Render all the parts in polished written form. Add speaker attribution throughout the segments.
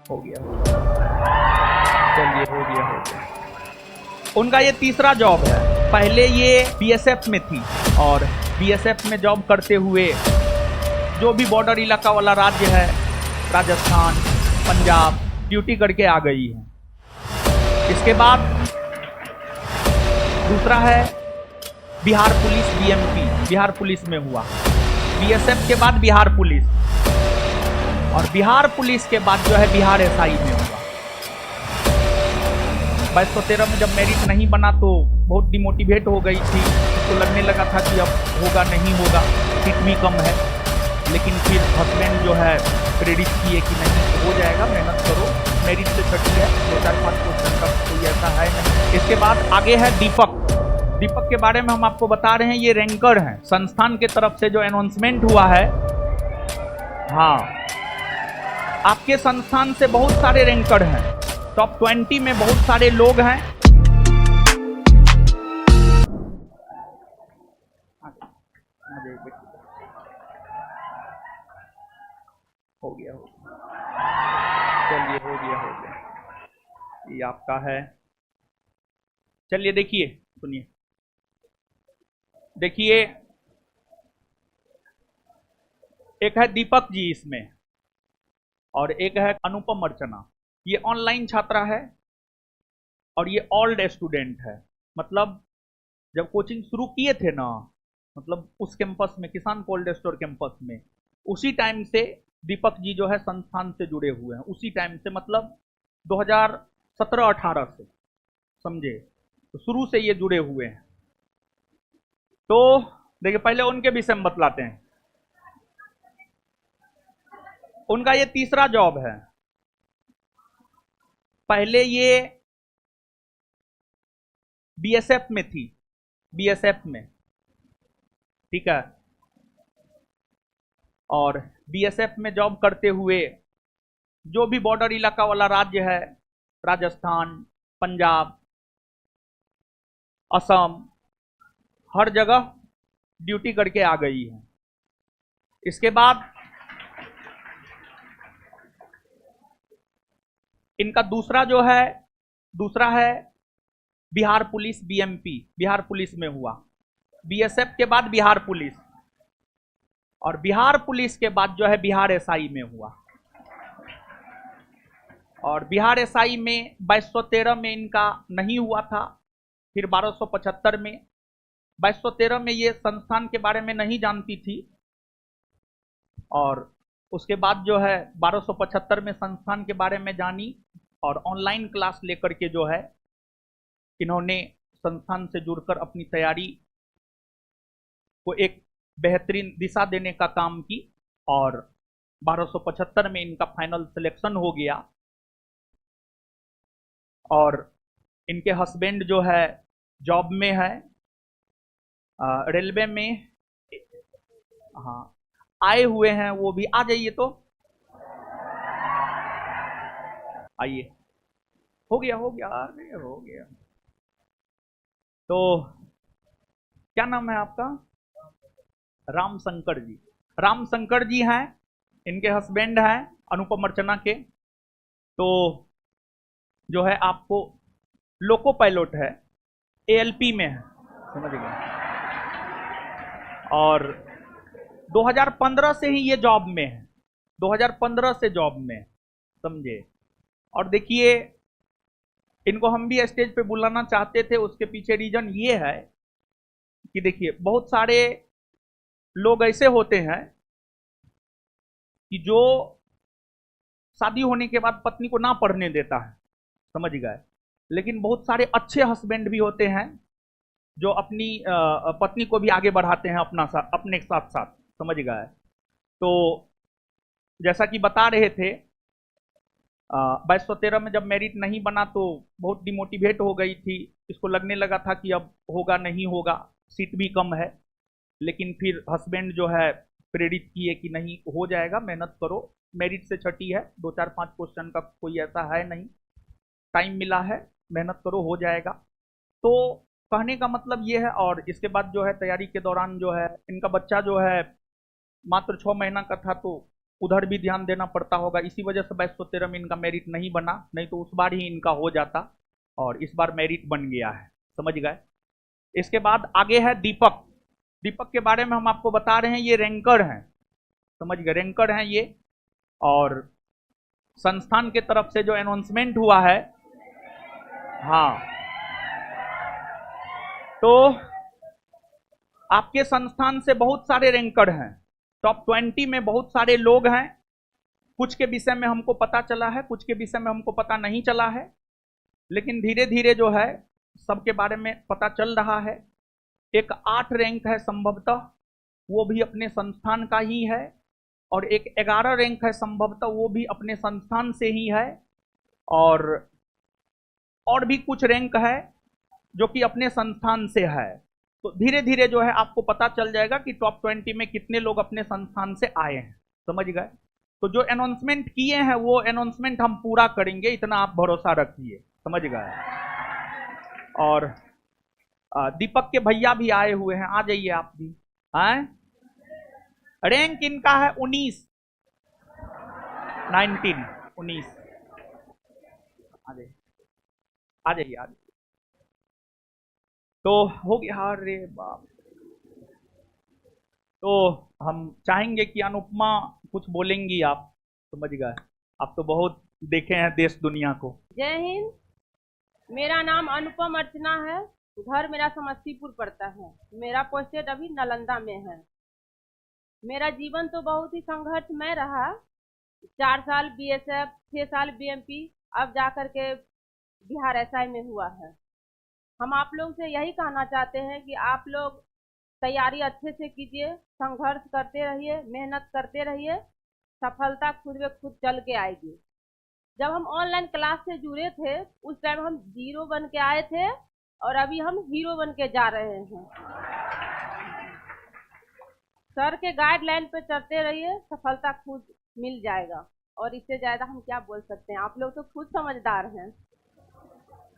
Speaker 1: हो गया चलिए हो गया। उनका ये तीसरा जॉब है। पहले ये बीएसएफ में थी और बीएसएफ में जॉब करते हुए जो भी बॉर्डर इलाका वाला राज्य है, राजस्थान, पंजाब, ड्यूटी करके आ गई है। इसके बाद दूसरा है Bihar police, BMP, Bihar police में हुआ। बीएसएफ के बाद बिहार पुलिस, और बिहार पुलिस के बाद जो है बिहार एसआई में हुआ। 2213 में जब मेरिट नहीं बना तो बहुत डिमोटिवेट हो गई थी, तो लगने लगा था कि अब होगा नहीं होगा, सीट भी कम है। लेकिन फिर हस्बैंड जो है प्रेरित किए कि नहीं हो जाएगा, मेहनत करो, मेरिट से छठी है, 2-4-5 क्वेश्चन का कोई ऐसा है नहीं। इसके बाद आगे है दीपक। दीपक के बारे में हम आपको बता रहे हैं, ये रैंकर हैं। संस्थान के तरफ से जो अनाउंसमेंट हुआ है, हाँ, आपके संस्थान से बहुत सारे रैंकर हैं, टॉप 20 में बहुत सारे लोग हैं। हो गया चलिए हो गया ये आपका है। चलिए देखिए, सुनिए, देखिए एक है दीपक जी इसमें, और एक है अनुपम अर्चना। ये ऑनलाइन छात्रा है और ये ओल्ड स्टूडेंट है। मतलब जब कोचिंग शुरू किए थे ना, मतलब उस कैंपस में, किसान कोल्ड स्टोर कैंपस में, उसी टाइम से दीपक जी जो है संस्थान से जुड़े हुए हैं। उसी टाइम से, मतलब 2017-18 से, समझे, तो शुरू से ये जुड़े हुए हैं। तो देखिए, पहले उनके विषय में बतलाते हैं। उनका ये तीसरा जॉब है। पहले ये बीएसएफ में थी, बीएसएफ में, ठीक है, और बीएसएफ में जॉब करते हुए जो भी बॉर्डर इलाका वाला राज्य है, राजस्थान, पंजाब, असम, हर जगह ड्यूटी करके आ गई है। इसके बाद इनका दूसरा है Bihar police, BMP, Bihar police में हुआ। बीएसएफ के बाद बिहार पुलिस, और बिहार पुलिस के बाद जो है बिहार एसआई में हुआ। और बिहार एसआई में 2213 में इनका नहीं हुआ था, फिर 1275 में। 2213 में ये संस्थान के बारे में नहीं जानती थी, और उसके बाद जो है 1275 में संस्थान के बारे में जानी, और ऑनलाइन क्लास लेकर के जो है इन्होंने संस्थान से जुड़कर अपनी तैयारी को एक बेहतरीन दिशा देने का काम की, और 1275 में इनका फाइनल सिलेक्शन हो गया। और इनके हस्बैंड जो है जॉब में है, रेलवे में, हाँ, आए हुए हैं वो भी। आ जाइए, तो आइए। हो गया अरे हो गया। तो क्या नाम है आपका? राम शंकर जी। राम शंकर जी हैं, इनके हस्बैंड हैं अनुपम अर्चना के। तो जो है आपको लोको पायलट है, एएलपी में है, समझ गए। और 2015 से ही ये जॉब में है, 2015 से जॉब में, समझे। और देखिए, इनको हम भी स्टेज पे बुलाना चाहते थे, उसके पीछे रीजन ये है कि देखिए, बहुत सारे लोग ऐसे होते हैं कि जो शादी होने के बाद पत्नी को ना पढ़ने देता है, समझ गए। लेकिन बहुत सारे अच्छे हस्बैंड भी होते हैं जो अपनी पत्नी को भी आगे बढ़ाते हैं अपने साथ साथ, समझ गए। तो जैसा कि बता रहे थे, 2213 में जब मेरिट नहीं बना तो बहुत डिमोटिवेट हो गई थी। इसको लगने लगा था कि अब होगा नहीं होगा, सीट भी कम है। लेकिन फिर हस्बैंड जो है प्रेरित किए कि नहीं हो जाएगा, मेहनत करो, मेरिट से छठी है, 2-4-5 क्वेश्चन का कोई ऐसा है नहीं, टाइम मिला है, मेहनत करो, हो जाएगा। तो कहने का मतलब ये है। और इसके बाद जो है तैयारी के दौरान जो है इनका बच्चा जो है मात्र 6 महीना का था, तो उधर भी ध्यान देना पड़ता होगा। इसी वजह से 2213 में इनका मेरिट नहीं बना, नहीं तो उस बार ही इनका हो जाता, और इस बार मेरिट बन गया है। समझ गए। इसके बाद आगे है दीपक। दीपक के बारे में हम आपको बता रहे हैं, ये रैंकर हैं। समझ गए, रैंकर हैं ये। और संस्थान के तरफ से जो अनाउंसमेंट हुआ है, हाँ, तो आपके संस्थान से बहुत सारे रैंकर हैं। टॉप 20 में बहुत सारे लोग हैं। कुछ के विषय में हमको पता चला है, कुछ के विषय में हमको पता नहीं चला है, लेकिन धीरे धीरे जो है सबके बारे में पता चल रहा है। एक 8 रैंक है संभवतः, वो भी अपने संस्थान का ही है, और एक 11 रैंक है संभवतः, वो भी अपने संस्थान से ही है, और भी कुछ रैंक है जो कि अपने संस्थान से है। तो धीरे धीरे जो है आपको पता चल जाएगा कि टॉप 20 में कितने लोग अपने संस्थान से आए हैं। समझ गए। तो जो अनाउंसमेंट किए हैं वो अनाउंसमेंट हम पूरा करेंगे, इतना आप भरोसा रखिए। समझ गए। और दीपक के भैया भी आए हुए हैं, आ जाइए आप भी। हैं, रैंक इनका है 19 19। आ जाइए आ जाइए आ जाइए। तो हो गया। अरे बाप। तो हम चाहेंगे कि अनुपमा कुछ बोलेंगी आप। समझ गए। आप तो बहुत देखे हैं देश दुनिया को।
Speaker 2: जय हिंद। मेरा नाम अनुपम अर्चना है। घर मेरा समस्तीपुर पड़ता है। मेरा पोस्टेड अभी नालंदा में है। मेरा जीवन तो बहुत ही संघर्षमय रहा। 4 साल बीएसएफ, 6 साल बीएमपी, अब जाकर के बिहार एसआई में हुआ है। हम आप लोग से यही कहना चाहते हैं कि आप लोग तैयारी अच्छे से कीजिए, संघर्ष करते रहिए, मेहनत करते रहिए, सफलता खुद ब खुद चल के आएगी। जब हम ऑनलाइन क्लास से जुड़े थे उस टाइम हम 0 बन के आए थे, और अभी हम हीरो बन के जा रहे हैं। सर के गाइडलाइन पे चलते रहिए, सफलता खुद मिल जाएगा। और इससे ज़्यादा हम क्या बोल सकते हैं, आप लोग तो खुद समझदार हैं।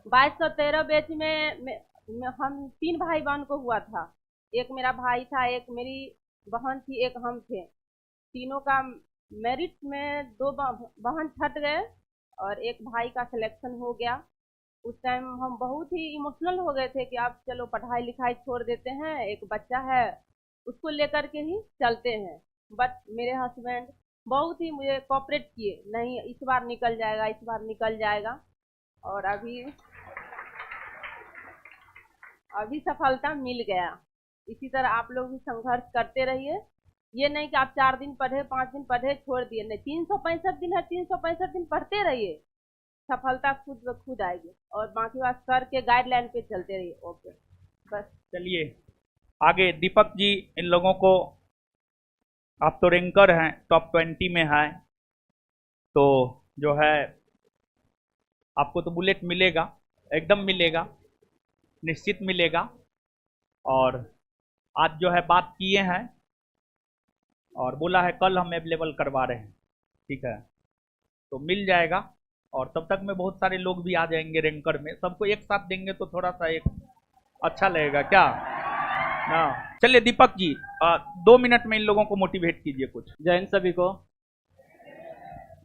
Speaker 2: 2213 बैच में हम 3 भाई बहन को हुआ था। एक मेरा भाई था, एक मेरी बहन थी, एक हम थे। तीनों का मेरिट में 2 बहन छट गए और एक भाई का सिलेक्शन हो गया। उस टाइम हम बहुत ही इमोशनल हो गए थे कि अब चलो पढ़ाई लिखाई छोड़ देते हैं, एक बच्चा है उसको लेकर के ही चलते हैं। बट मेरे हस्बैंड बहुत ही मुझे कोऑपरेट किए, नहीं इस बार निकल जाएगा, इस बार निकल जाएगा। और अभी सफलता मिल गया। इसी तरह आप लोग भी संघर्ष करते रहिए। ये नहीं कि आप 4 दिन पढ़े, 5 दिन पढ़े, छोड़ दिए, नहीं, 365 दिन है, 365 दिन पढ़ते रहिए, सफलता खुद ब खुद आएगी। और बाकी बात सर के गाइडलाइन पे चलते रहिए। ओके, बस।
Speaker 1: चलिए आगे दीपक जी, इन लोगों को, आप तो रैंकर हैं, टॉप 20 में हैं, तो जो है आपको तो बुलेट मिलेगा, एकदम मिलेगा, निश्चित मिलेगा। और आज जो है बात किए हैं और बोला है कल हम अवेलेबल करवा रहे हैं। ठीक है, तो मिल जाएगा। और तब तक में बहुत सारे लोग भी आ जाएंगे रैंकर में, सबको एक साथ देंगे तो थोड़ा सा एक अच्छा लगेगा क्या ना। चलिए दीपक जी, 2 मिनट में इन लोगों को मोटिवेट कीजिए कुछ।
Speaker 3: जय हिंद सभी को।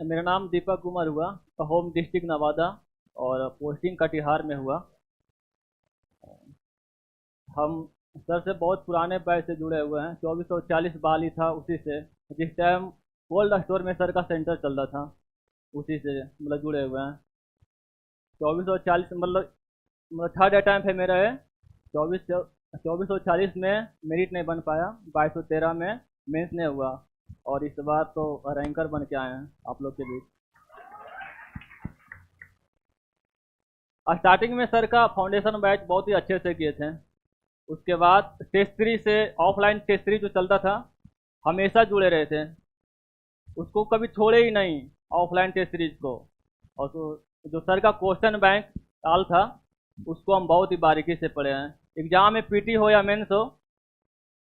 Speaker 3: मेरा नाम दीपक कुमार हुआ, होम डिस्ट्रिक्ट नवादा, और पोस्टिंग कटिहार में हुआ। हम सर से बहुत पुराने बैच से जुड़े हुए हैं। 2440 बाल ही था उसी से, जिस टाइम कोल्ड स्टोर में सर का सेंटर चल रहा था, उसी से मतलब जुड़े हुए हैं। 2440 मतलब थर्ड अटैम्प्ट है मेरा है। 2440 में मेरिट नहीं बन पाया, 2213 में मेंस नहीं हुआ, और इस बार तो रैंकर बन के आए हैं आप लोग के बीच। स्टार्टिंग में सर का फाउंडेशन बैच बहुत ही अच्छे से किए थे। उसके बाद टेस्ट 3 से ऑफलाइन टेस्ट 3 जो चलता था, हमेशा जुड़े रहे थे, उसको कभी छोड़े ही नहीं ऑफलाइन टेस्ट सीरीज को। और तो जो सर का क्वेश्चन बैंक डाल था उसको हम बहुत ही बारीकी से पढ़े हैं। एग्जाम में पीटी हो या मेंस हो,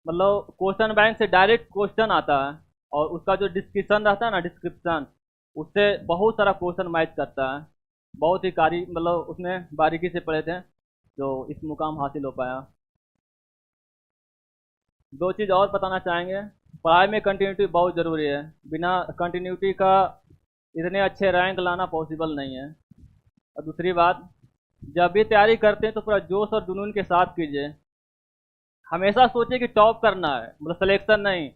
Speaker 3: मतलब क्वेश्चन बैंक से डायरेक्ट क्वेश्चन आता है, और उसका जो डिस्क्रिप्शन रहता है ना, डिस्क्रिप्शन उससे बहुत सारा क्वेश्चन मैच करता है। बहुत ही मतलब उसमें बारीकी से पढ़े थे, जो इस मुकाम हासिल हो पाया। 2 चीज़ और बताना चाहेंगे। पढ़ाई में कंटिन्यूटी बहुत ज़रूरी है। बिना कंटिन्यूटी का इतने अच्छे रैंक लाना पॉसिबल नहीं है। और दूसरी बात, जब भी तैयारी करते हैं तो पूरा जोश और जुनून के साथ कीजिए। हमेशा सोचिए कि टॉप करना है, मतलब सिलेक्शन नहीं।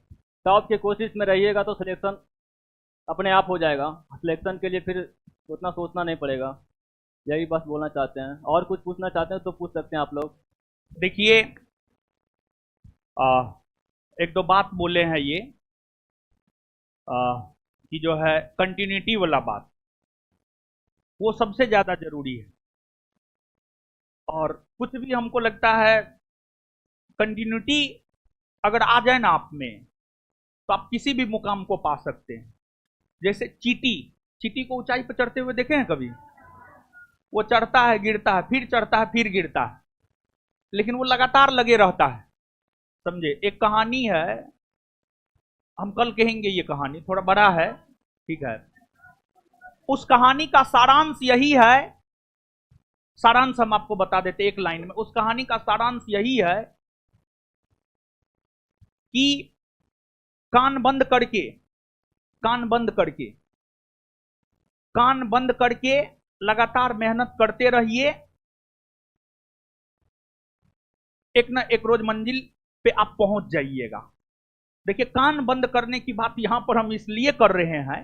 Speaker 3: टॉप की कोशिश में रहिएगा तो सिलेक्शन अपने आप हो जाएगा। सिलेक्शन के लिए फिर उतना सोचना नहीं पड़ेगा। यही बस बोलना चाहते हैं। और कुछ पूछना चाहते हैं तो पूछ सकते हैं आप लोग।
Speaker 1: देखिए, एक दो बात बोले हैं ये, कि जो है कंटिन्यूटी वाला बात, वो सबसे ज्यादा जरूरी है। और कुछ भी हमको लगता है कंटिन्यूटी अगर आ जाए ना आप में, तो आप किसी भी मुकाम को पा सकते हैं। जैसे चींटी, चींटी को ऊंचाई पर चढ़ते हुए देखे हैं कभी? वो चढ़ता है, गिरता है, फिर चढ़ता है, फिर गिरता है, लेकिन वो लगातार लगे रहता है। समझे? एक कहानी है, हम कल कहेंगे, ये कहानी थोड़ा बड़ा है, ठीक है। उस कहानी का सारांश यही है, सारांश हम आपको बता देते एक लाइन में। उस कहानी का सारांश यही है कि कान बंद करके, कान बंद करके, कान बंद करके लगातार मेहनत करते रहिए। एक ना एक रोज मंजिल पे आप पहुंच जाइएगा। देखिए, कान बंद करने की बात यहां पर हम इसलिए कर रहे हैं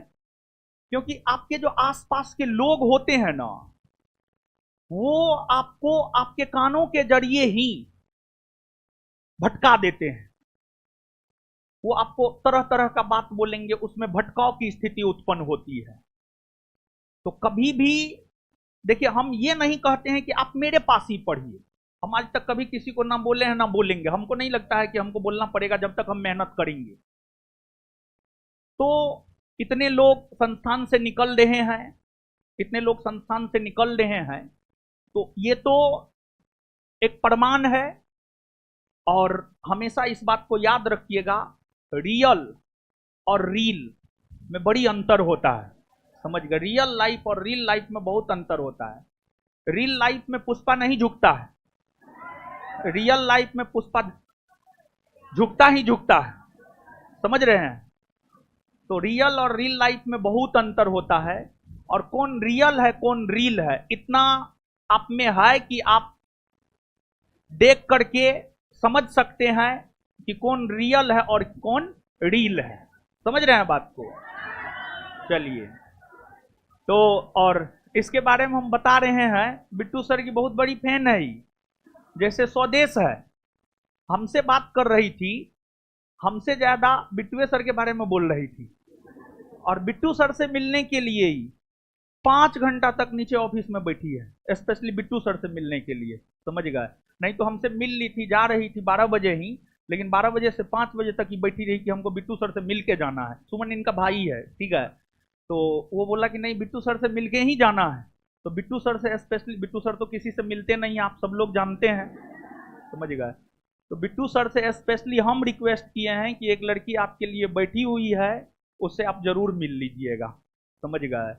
Speaker 1: क्योंकि आपके जो आसपास के लोग होते हैं ना, वो आपको आपके कानों के जरिए ही भटका देते हैं। वो आपको तरह तरह का बात बोलेंगे, उसमें भटकाव की स्थिति उत्पन्न होती है। तो कभी भी देखिए, हम ये नहीं कहते हैं कि आप मेरे पास ही पढ़िए। हम आज तक कभी किसी को ना बोले हैं ना बोलेंगे। हमको नहीं लगता है कि हमको बोलना पड़ेगा जब तक हम मेहनत करेंगे। तो इतने लोग संस्थान से निकल रहे हैं, इतने लोग संस्थान से निकल रहे हैं, तो ये तो एक प्रमाण है। और हमेशा इस बात को याद रखिएगा, रियल और रील में बड़ी अंतर होता है। समझ गए? रियल लाइफ और रील लाइफ में बहुत अंतर होता है। रियल लाइफ में पुष्पा नहीं झुकता है, रियल लाइफ में पुष्पा झुकता ही झुकता है। समझ रहे हैं? तो रियल और रील लाइफ में बहुत अंतर होता है। और कौन रियल है कौन रील है, इतना आप में है कि आप देख करके समझ सकते हैं कि कौन रियल है और कौन रील है। समझ रहे हैं बात को? चलिए, तो और इसके बारे में हम बता रहे हैं। बिट्टू सर की बहुत बड़ी फैन है ही। जैसे स्वदेश है, हमसे बात कर रही थी, हमसे ज्यादा बिट्टू सर के बारे में बोल रही थी। और बिट्टू सर से मिलने के लिए ही 5 घंटा तक नीचे ऑफिस में बैठी है, स्पेशली बिट्टू सर से मिलने के लिए। समझ गए? नहीं तो हमसे मिल ली थी, जा रही थी 12 बजे ही, लेकिन 12 बजे से 5 बजे तक ही बैठी रही कि हमको बिट्टू सर से मिल के जाना है। सुमन इनका भाई है, ठीक है। तो वो बोला कि नहीं, बिट्टू सर से मिल के ही जाना है। तो बिट्टू सर से स्पेशली, बिट्टू सर तो किसी से मिलते नहीं, आप सब लोग जानते हैं। समझ गए? तो बिट्टू सर से स्पेशली हम रिक्वेस्ट किए हैं कि एक लड़की आपके लिए बैठी हुई है, उससे आप जरूर मिल लीजिएगा। समझ गए?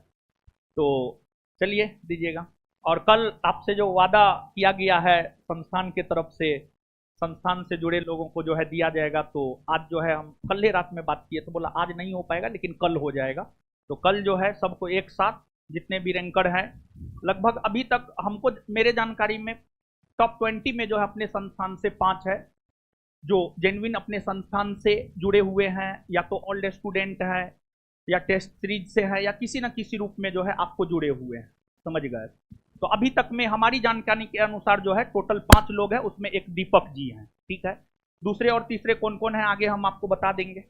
Speaker 1: तो चलिए, दीजिएगा। और कल आपसे जो वादा किया गया है संस्थान की तरफ से, संस्थान से जुड़े लोगों को जो है दिया जाएगा, तो आज जो है हम कल ही रात में बात किए तो बोला आज नहीं हो पाएगा लेकिन कल हो जाएगा। तो कल जो है सबको एक साथ, जितने भी रैंकर हैं, लगभग अभी तक हमको मेरे जानकारी में टॉप 20 में जो है अपने संस्थान से 5 है जो जेन्युइन अपने संस्थान से जुड़े हुए हैं, या तो ओल्ड स्टूडेंट है, या टेस्ट सीरीज से है, या किसी न किसी रूप में जो है आपको जुड़े हुए हैं। समझ गए? तो अभी तक में हमारी जानकारी के अनुसार जो है टोटल 5 लोग हैं, उसमें एक दीपक जी हैं। ठीक है, दूसरे और तीसरे कौन कौन है आगे हम आपको बता देंगे।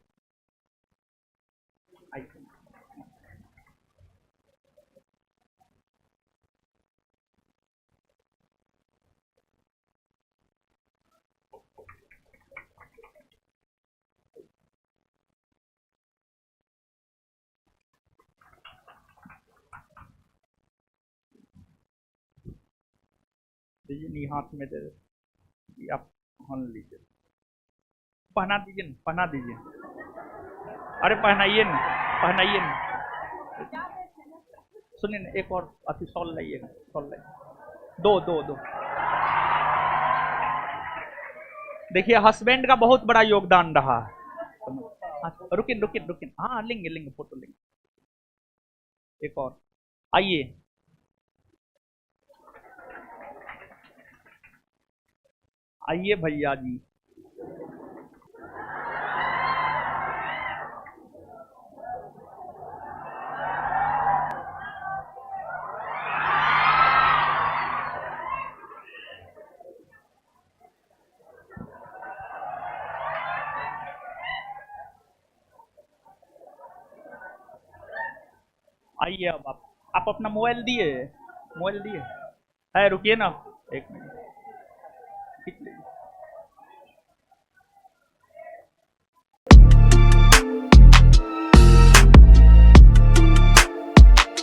Speaker 1: नहीं, हाथ में दे दे, आप हन लीजिए, पहना दीजिए ना, पहना दीजिए। अरे पहनाइए ना, पहनाइए ना। सुनिए ना, एक और अति सॉल लाइएगा, सॉल लाइए। दो दो दो। देखिए, हस्बैंड का बहुत बड़ा योगदान रहा है। समझ। हाँ रुकिन रुकिन रुकिन, हाँ लेंगे लेंगे, फोटो लेंगे। एक और, आइए। आइए भैया जी। आइए अब आप अपना मोबाइल दिए, मोबाइल दिए है, रुकिए ना एक मिनट, खींच लीजिए।